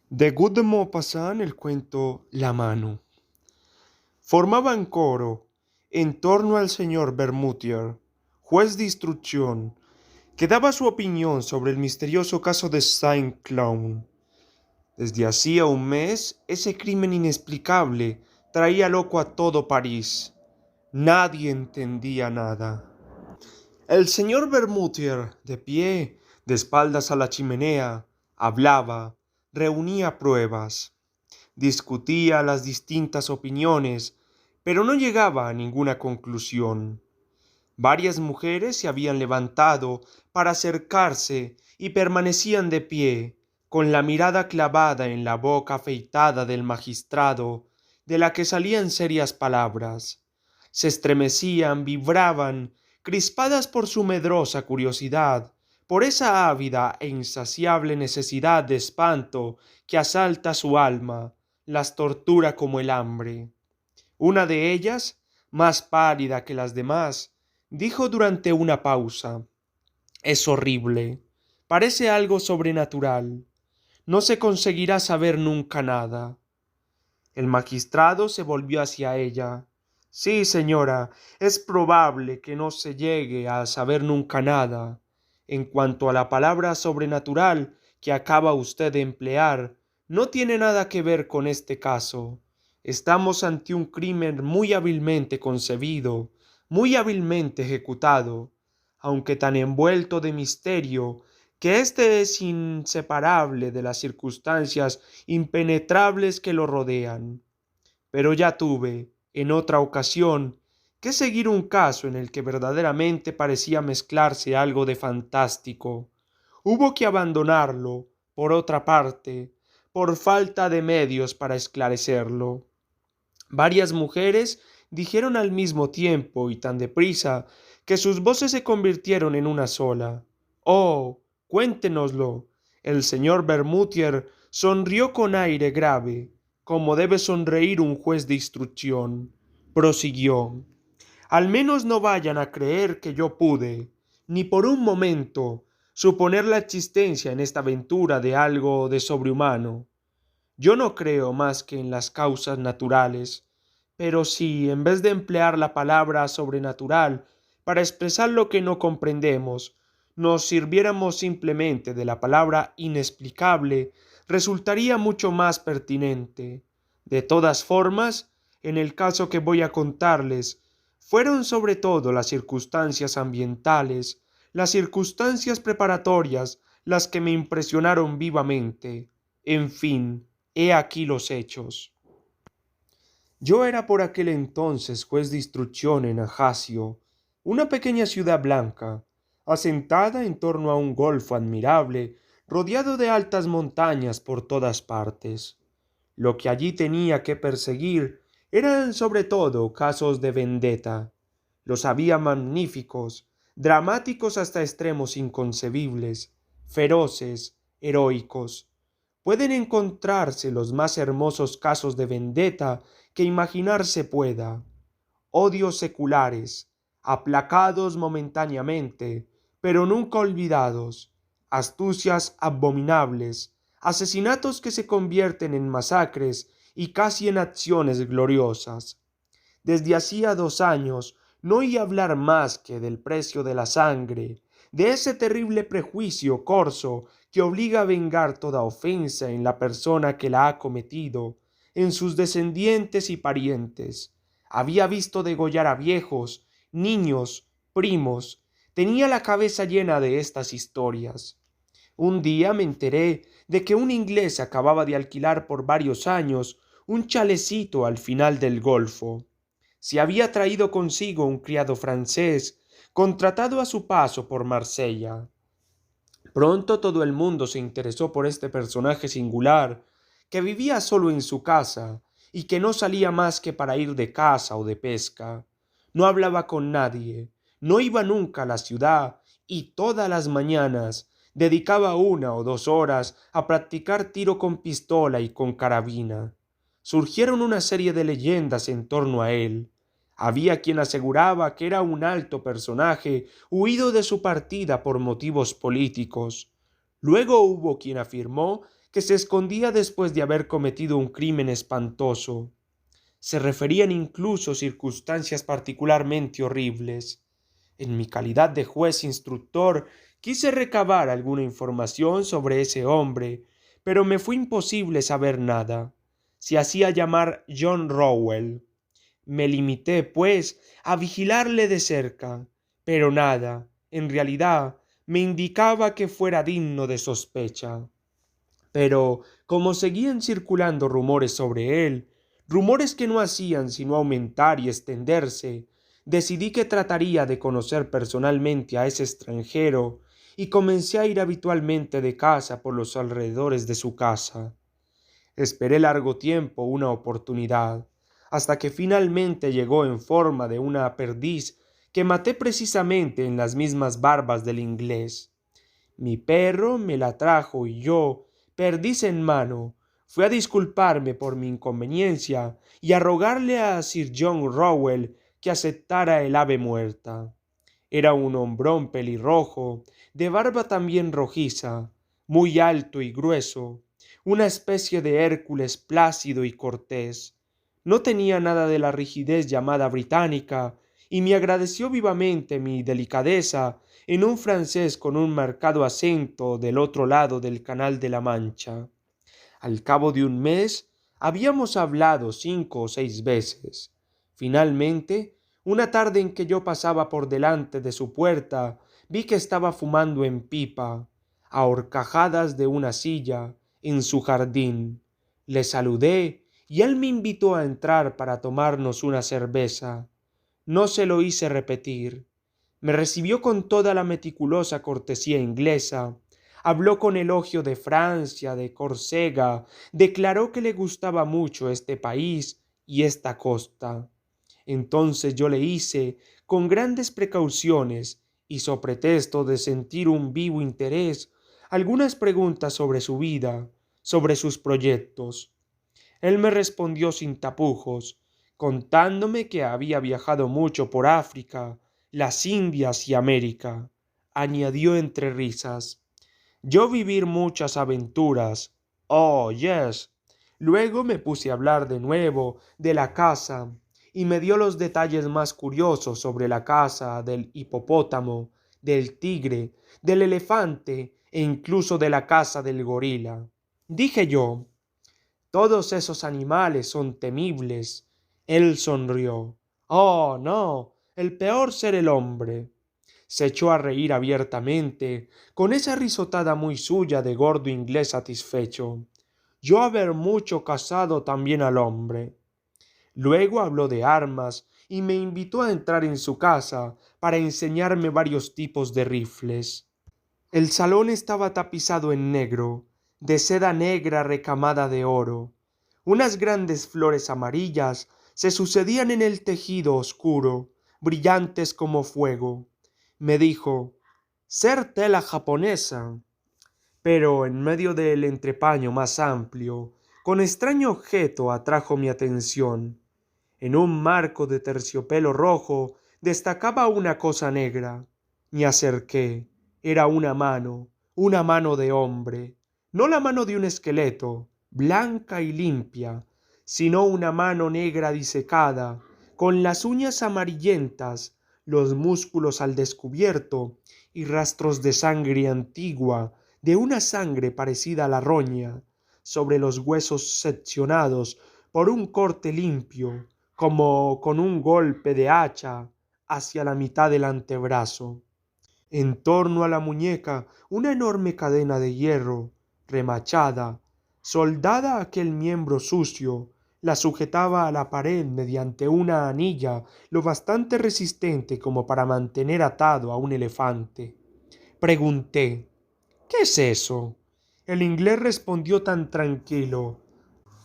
De Guy de Maupassant el cuento La mano. Formaban coro en torno al señor Bermutier, juez de instrucción, que daba su opinión sobre el misterioso caso de Saint-Cloud. Desde hacía un mes, ese crimen inexplicable traía loco a todo París. Nadie entendía nada. El señor Bermutier, de pie, de espaldas a la chimenea, hablaba, reunía pruebas, discutía las distintas opiniones, pero no llegaba a ninguna conclusión. Varias mujeres se habían levantado para acercarse y permanecían de pie, con la mirada clavada en la boca afeitada del magistrado, de la que salían serias palabras. Se estremecían, vibraban, crispadas por su medrosa curiosidad, por esa ávida e insaciable necesidad de espanto que asalta su alma, las tortura como el hambre. Una de ellas, más pálida que las demás, dijo durante una pausa: es horrible, parece algo sobrenatural, no se conseguirá saber nunca nada. El magistrado se volvió hacia ella. Sí, señora, es probable que no se llegue a saber nunca nada. En cuanto a la palabra sobrenatural que acaba usted de emplear, no tiene nada que ver con este caso. Estamos ante un crimen muy hábilmente concebido, muy hábilmente ejecutado, aunque tan envuelto de misterio que éste es inseparable de las circunstancias impenetrables que lo rodean. Pero ya tuve, en otra ocasión, que seguir un caso en el que verdaderamente parecía mezclarse algo de fantástico. Hubo que abandonarlo, por otra parte, por falta de medios para esclarecerlo. Varias mujeres dijeron al mismo tiempo y tan deprisa que sus voces se convirtieron en una sola. Oh, cuéntenoslo. El señor Bermutier sonrió con aire grave, como debe sonreír un juez de instrucción. Prosiguió: al menos no vayan a creer que yo pude, ni por un momento, suponer la existencia en esta aventura de algo de sobrehumano. Yo no creo más que en las causas naturales, pero si, en vez de emplear la palabra sobrenatural para expresar lo que no comprendemos, nos sirviéramos simplemente de la palabra inexplicable, resultaría mucho más pertinente. De todas formas, en el caso que voy a contarles, fueron sobre todo las circunstancias ambientales, las circunstancias preparatorias, las que me impresionaron vivamente. En fin, he aquí los hechos. Yo era por aquel entonces juez de instrucción en Ajaccio, una pequeña ciudad blanca, asentada en torno a un golfo admirable, rodeado de altas montañas por todas partes. Lo que allí tenía que perseguir eran sobre todo casos de vendetta. Los había magníficos, dramáticos hasta extremos inconcebibles, feroces, heroicos. Pueden encontrarse los más hermosos casos de vendetta que imaginarse pueda, odios seculares, aplacados momentáneamente, pero nunca olvidados, astucias abominables, asesinatos que se convierten en masacres y casi en acciones gloriosas. Desde hacía 2 años no oí hablar más que del precio de la sangre, de ese terrible prejuicio corso que obliga a vengar toda ofensa en la persona que la ha cometido, en sus descendientes y parientes. Había visto degollar a viejos, niños, primos. Tenía la cabeza llena de estas historias. Un día me enteré de que un inglés acababa de alquilar por varios años un chalecito al final del golfo. Se había traído consigo un criado francés, contratado a su paso por Marsella. Pronto todo el mundo se interesó por este personaje singular, que vivía solo en su casa y que no salía más que para ir de caza o de pesca. No hablaba con nadie, no iba nunca a la ciudad y todas las mañanas dedicaba 1 o 2 horas a practicar tiro con pistola y con carabina. Surgieron una serie de leyendas en torno a él. Había quien aseguraba que era un alto personaje huido de su partida por motivos políticos. Luego hubo quien afirmó que se escondía después de haber cometido un crimen espantoso. Se referían incluso circunstancias particularmente horribles. En mi calidad de juez instructor, quise recabar alguna información sobre ese hombre, pero me fue imposible saber nada. Se hacía llamar John Rowell. Me limité, pues, a vigilarle de cerca, pero nada, en realidad, me indicaba que fuera digno de sospecha. Pero, como seguían circulando rumores sobre él, rumores que no hacían sino aumentar y extenderse, decidí que trataría de conocer personalmente a ese extranjero y comencé a ir habitualmente de casa por los alrededores de su casa. Esperé largo tiempo una oportunidad, hasta que finalmente llegó en forma de una perdiz que maté precisamente en las mismas barbas del inglés. Mi perro me la trajo y yo, perdiz en mano, fui a disculparme por mi inconveniencia y a rogarle a Sir John Rowell que aceptara el ave muerta. Era un hombrón pelirrojo, de barba también rojiza, muy alto y grueso, una especie de Hércules plácido y cortés. No tenía nada de la rigidez llamada británica, y me agradeció vivamente mi delicadeza en un francés con un marcado acento del otro lado del Canal de la Mancha. Al cabo de un mes habíamos hablado 5 o 6 veces. Finalmente, una tarde en que yo pasaba por delante de su puerta, vi que estaba fumando en pipa, a horcajadas de una silla, en su jardín. Le saludé y él me invitó a entrar para tomarnos una cerveza. No se lo hice repetir. Me recibió con toda la meticulosa cortesía inglesa, habló con elogio de Francia, de Córcega, declaró que le gustaba mucho este país y esta costa. Entonces yo le hice, con grandes precauciones y so pretexto de sentir un vivo interés, algunas preguntas sobre su vida, sobre sus proyectos. Él me respondió sin tapujos, contándome que había viajado mucho por África, las Indias y América. Añadió entre risas: yo vivir muchas aventuras. Oh, yes. Luego me puse a hablar de nuevo de la caza y me dio los detalles más curiosos sobre la caza del hipopótamo, del tigre, del elefante e incluso de la caza del gorila. Dije yo: todos esos animales son temibles. Él sonrió. Oh, no, el peor ser el hombre. Se echó a reír abiertamente, con esa risotada muy suya de gordo inglés satisfecho. Yo haber mucho casado también al hombre. Luego habló de armas y me invitó a entrar en su casa para enseñarme varios tipos de rifles. El salón estaba tapizado en negro, de seda negra recamada de oro. Unas grandes flores amarillas se sucedían en el tejido oscuro, brillantes como fuego. Me dijo: ser tela japonesa. Pero en medio del entrepaño más amplio, con extraño objeto atrajo mi atención. En un marco de terciopelo rojo destacaba una cosa negra. Me acerqué. Era una mano de hombre, no la mano de un esqueleto, blanca y limpia, sino una mano negra disecada, con las uñas amarillentas, los músculos al descubierto y rastros de sangre antigua, de una sangre parecida a la roña, sobre los huesos seccionados por un corte limpio, como con un golpe de hacha, hacia la mitad del antebrazo. En torno a la muñeca una enorme cadena de hierro, remachada, soldada a aquel miembro sucio, la sujetaba a la pared mediante una anilla lo bastante resistente como para mantener atado a un elefante. Pregunté: ¿qué es eso? El inglés respondió tan tranquilo: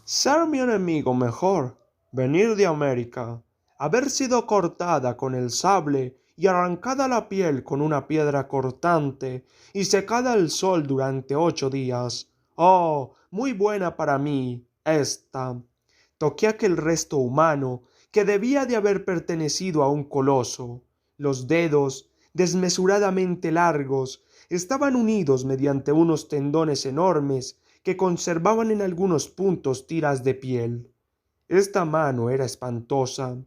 ser mi enemigo mejor, venir de América, haber sido cortada con el sable y arrancada la piel con una piedra cortante y secada al sol durante 8 días. Oh, muy buena para mí, esta. Toqué aquel resto humano que debía de haber pertenecido a un coloso. Los dedos, desmesuradamente largos, estaban unidos mediante unos tendones enormes que conservaban en algunos puntos tiras de piel. Esta mano era espantosa,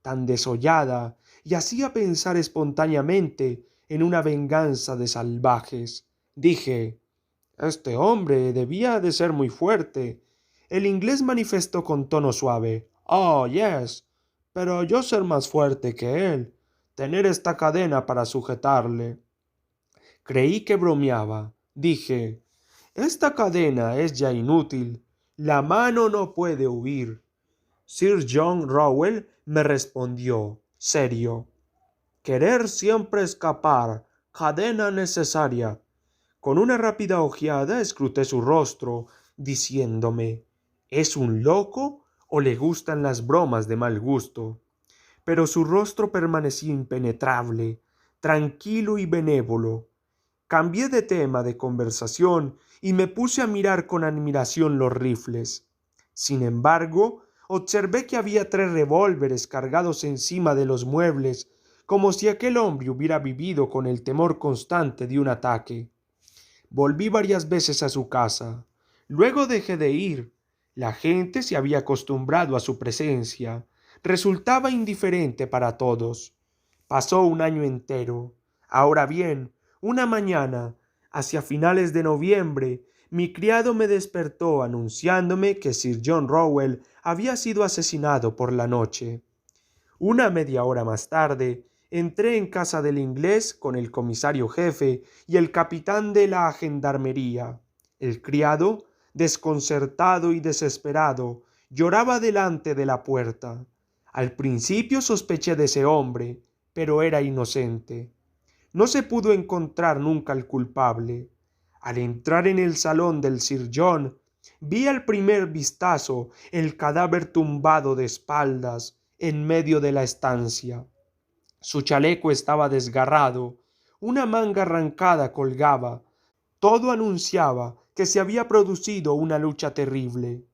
tan desollada, y hacía pensar espontáneamente en una venganza de salvajes. Dije, este hombre debía de ser muy fuerte. El inglés manifestó con tono suave, Oh, yes, pero yo ser más fuerte que él, tener esta cadena para sujetarle. Creí que bromeaba. Dije, esta cadena es ya inútil. La mano no puede huir. Sir John Rowell me respondió, serio. Querer siempre escapar. Cadena necesaria. Con una rápida ojeada escruté su rostro, diciéndome, ¿es un loco o le gustan las bromas de mal gusto? Pero su rostro permanecía impenetrable, tranquilo y benévolo. Cambié de tema de conversación y me puse a mirar con admiración los rifles. Sin embargo, observé que había 3 revólveres cargados encima de los muebles, como si aquel hombre hubiera vivido con el temor constante de un ataque. Volví varias veces a su casa. Luego dejé de ir. La gente se había acostumbrado a su presencia. Resultaba indiferente para todos. Pasó un año entero. Ahora bien, una mañana, hacia finales de noviembre, mi criado me despertó anunciándome que Sir John Rowell había sido asesinado por la noche. Una media hora más tarde, entré en casa del inglés con el comisario jefe y el capitán de la gendarmería. El criado, desconcertado y desesperado, lloraba delante de la puerta. Al principio sospeché de ese hombre, pero era inocente. No se pudo encontrar nunca al culpable. Al entrar en el salón del Sir John, vi al primer vistazo el cadáver tumbado de espaldas en medio de la estancia. Su chaleco estaba desgarrado, una manga arrancada colgaba. Todo anunciaba que se había producido una lucha terrible.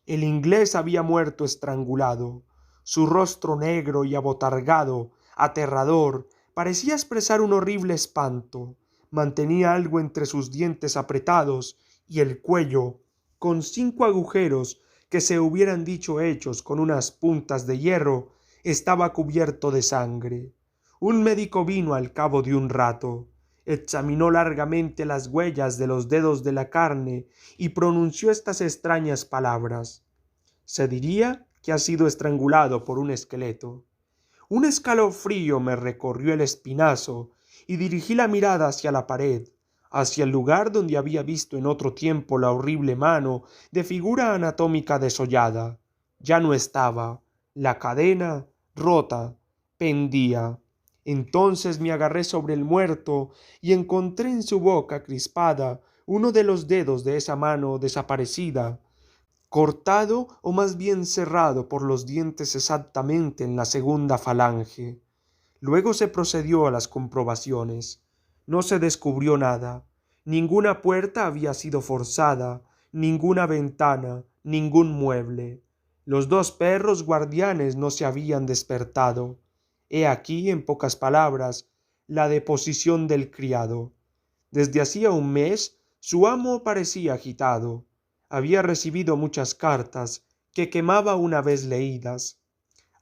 El inglés había muerto estrangulado. Su rostro negro y abotargado, aterrador, parecía expresar un horrible espanto. Mantenía algo entre sus dientes apretados y el cuello, con 5 agujeros que se hubieran dicho hechos con unas puntas de hierro, estaba cubierto de sangre. Un médico vino al cabo de un rato, examinó largamente las huellas de los dedos de la carne y pronunció estas extrañas palabras. Se diría que ha sido estrangulado por un esqueleto. Un escalofrío me recorrió el espinazo y dirigí la mirada hacia la pared, hacia el lugar donde había visto en otro tiempo la horrible mano de figura anatómica desollada. Ya no estaba. La cadena, rota, pendía. Entonces me agarré sobre el muerto y encontré en su boca crispada uno de los dedos de esa mano desaparecida, cortado o más bien cerrado por los dientes exactamente en la segunda falange. Luego se procedió a las comprobaciones. No se descubrió nada. Ninguna puerta había sido forzada, ninguna ventana, ningún mueble. Los 2 perros guardianes no se habían despertado. He aquí, en pocas palabras, la deposición del criado. Desde hacía un mes su amo parecía agitado. Había recibido muchas cartas que quemaba una vez leídas.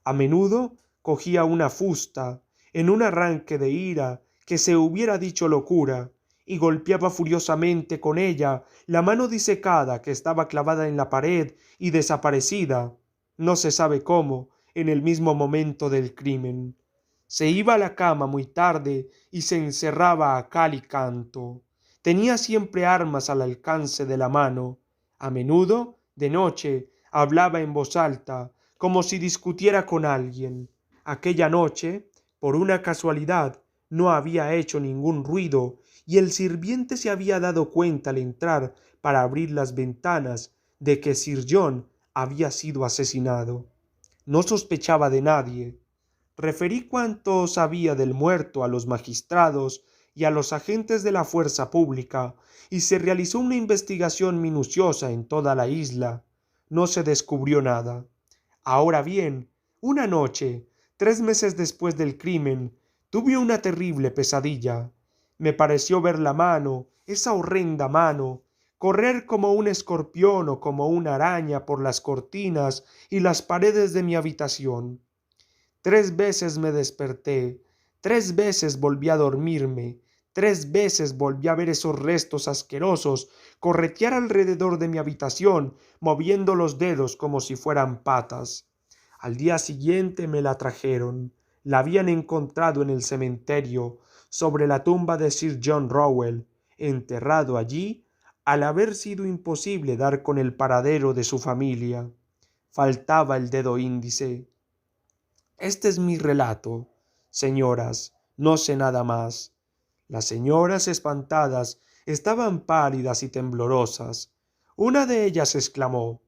A menudo cogía una fusta, en un arranque de ira que se hubiera dicho locura, y golpeaba furiosamente con ella la mano disecada que estaba clavada en la pared y desaparecida, no se sabe cómo, en el mismo momento del crimen. Se iba a la cama muy tarde y se encerraba a cal y canto. Tenía siempre armas al alcance de la mano. A menudo, de noche, hablaba en voz alta, como si discutiera con alguien. Aquella noche, por una casualidad, no había hecho ningún ruido y el sirviente se había dado cuenta al entrar para abrir las ventanas de que Sir John había sido asesinado. No sospechaba de nadie. Referí cuanto sabía del muerto a los magistrados y a los agentes de la fuerza pública, y se realizó una investigación minuciosa en toda la isla. No se descubrió nada. Ahora bien, una noche, 3 meses después del crimen, tuve una terrible pesadilla. Me pareció ver la mano, esa horrenda mano, correr como un escorpión o como una araña por las cortinas y las paredes de mi habitación. 3 veces me desperté, 3 veces volví a dormirme, 3 veces volví a ver esos restos asquerosos corretear alrededor de mi habitación, moviendo los dedos como si fueran patas. Al día siguiente me la trajeron. La habían encontrado en el cementerio, sobre la tumba de Sir John Rowell, enterrado allí, al haber sido imposible dar con el paradero de su familia. Faltaba el dedo índice. Este es mi relato, señoras, no sé nada más. Las señoras espantadas estaban pálidas y temblorosas. Una de ellas exclamó: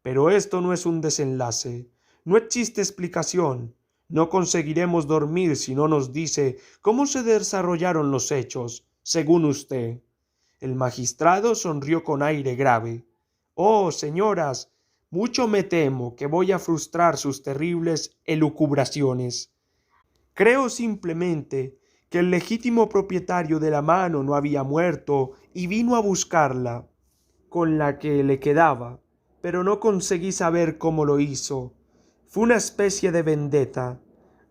pero esto no es un desenlace, no existe explicación. No conseguiremos dormir si no nos dice cómo se desarrollaron los hechos, según usted. El magistrado sonrió con aire grave. Oh, señoras, mucho me temo que voy a frustrar sus terribles elucubraciones. Creo simplemente que el legítimo propietario de la mano no había muerto y vino a buscarla, con la que le quedaba, pero no conseguí saber cómo lo hizo. Fue una especie de vendetta.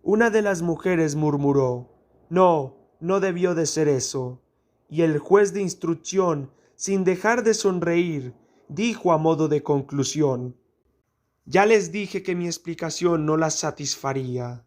Una de las mujeres murmuró: no, no debió de ser eso. Y el juez de instrucción, sin dejar de sonreír, dijo a modo de conclusión: ya les dije que mi explicación no las satisfaría.